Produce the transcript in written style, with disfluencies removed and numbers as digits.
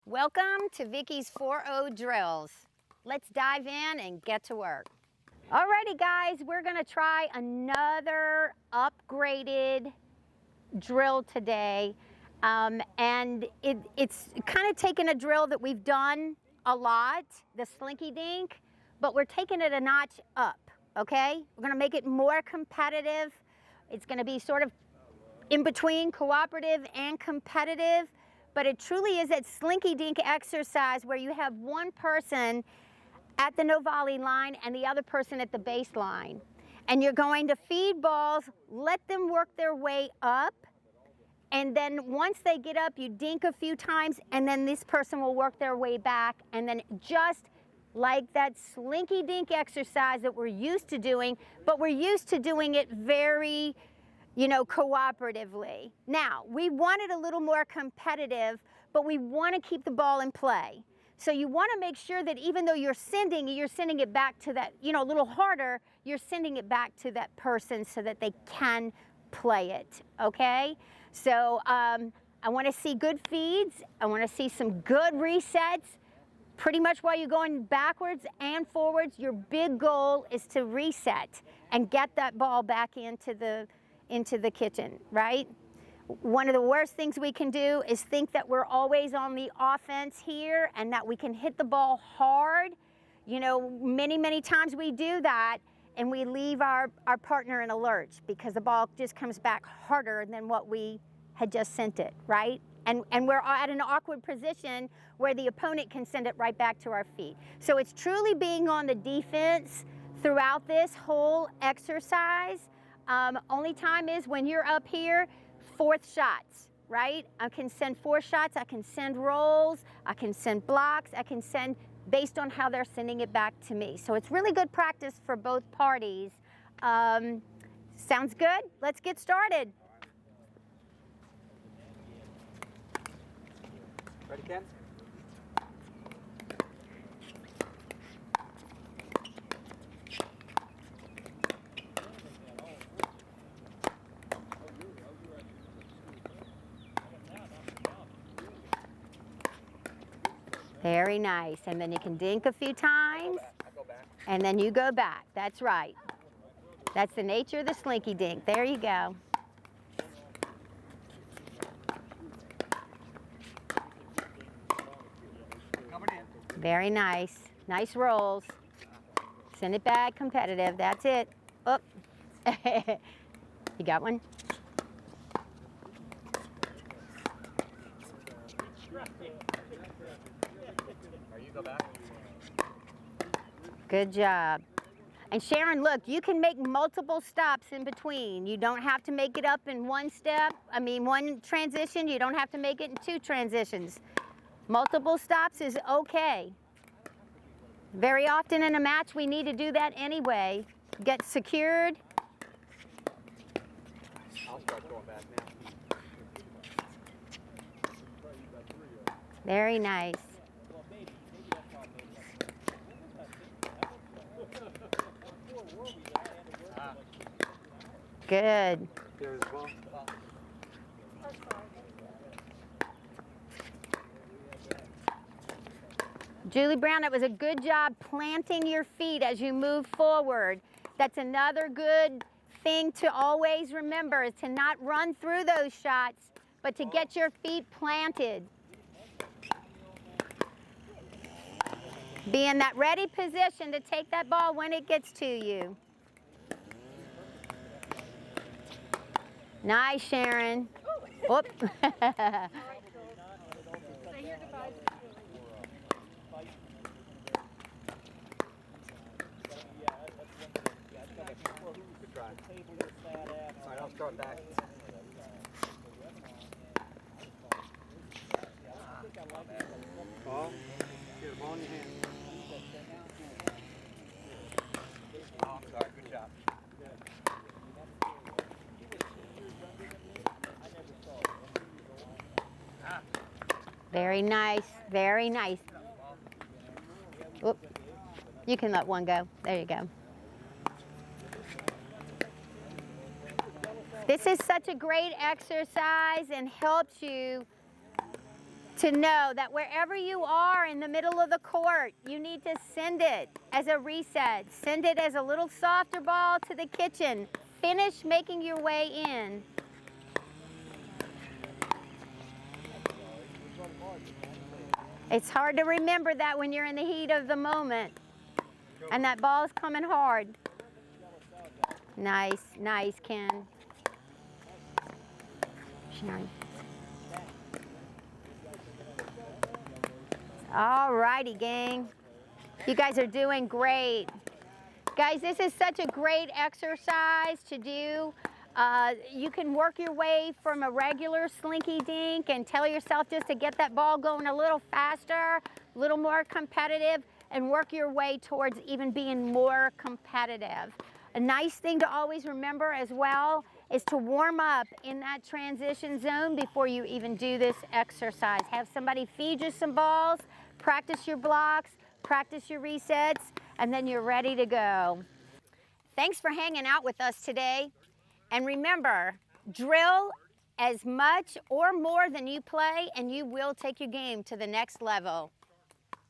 Welcome to Vicki's 4-0 drills. Let's dive in and get to work. Alrighty guys, we're gonna try another upgraded drill today. And it's kind of taking a drill that we've done a lot, the Slinky Dink, but we're taking it a notch up, okay? We're gonna make it more competitive. It's gonna be sort of in between cooperative and competitive. But it truly is that Slinky Dink exercise where you have one person at the no volley line and the other person at the baseline. And you're going to feed balls, let them work their way up, and then once they get up, you dink a few times, and then this person will work their way back, and then just like that Slinky Dink exercise that we're used to doing, but we're used to doing it very cooperatively. Now, we want it a little more competitive, but we want to keep the ball in play. So you want to make sure that even though you're sending it back to that, a little harder, you're sending it back to that person so that they can play it, okay? So I want to see good feeds. I want to see some good resets. Pretty much while you're going backwards and forwards, your big goal is to reset and get that ball back into the kitchen, right? One of the worst things we can do is think that we're always on the offense here and that we can hit the ball hard. Many times we do that and we leave our partner in a lurch because the ball just comes back harder than what we had just sent it, right? And we're at an awkward position where the opponent can send it right back to our feet. So it's truly being on the defense throughout this whole exercise. Only time is when you're up here, fourth shots, right? I can send 4 shots, I can send rolls, I can send blocks, I can send based on how they're sending it back to me. So it's really good practice for both parties. Sounds good? Let's get started. Ready, Ken? Very nice. And then you can dink a few times. I go back. And then you go back. That's right. That's the nature of the Slinky Dink. There you go. Coming in. Very nice. Nice rolls. Send it back competitive. That's it. Oh. You got one? You go back. Good job. And Sharon, look, you can make multiple stops in between. You don't have to make it up in one transition. You don't have to make it in 2 transitions. Multiple stops is okay. Very often in a match, we need to do that anyway. Get secured. I'll start going back now. Very nice. Good. There as well. Julie Brown, that was a good job planting your feet as you move forward. That's another good thing to always remember is to not run through those shots, but to get your feet planted. Be in that ready position to take that ball when it gets to you. Nice, Sharon. Whoop. Good try. All right, I'll start back. Ball. Get the ball in your hand. Oh, I'm sorry. Good job. Very nice, very nice. Whoop. You can let one go. There you go. This is such a great exercise and helps you to know that wherever you are in the middle of the court, you need to send it as a reset. Send it as a little softer ball to the kitchen. Finish making your way in. It's hard to remember that when you're in the heat of the moment. And that ball's coming hard. Nice, nice, Ken. Sharon. All righty, gang. You guys are doing great. Guys, this is such a great exercise to do. You can work your way from a regular Slinky Dink and tell yourself just to get that ball going a little faster, a little more competitive, and work your way towards even being more competitive. A nice thing to always remember as well is to warm up in that transition zone before you even do this exercise. Have somebody feed you some balls, practice your blocks, practice your resets, and then you're ready to go. Thanks for hanging out with us today. And remember, drill as much or more than you play, and you will take your game to the next level.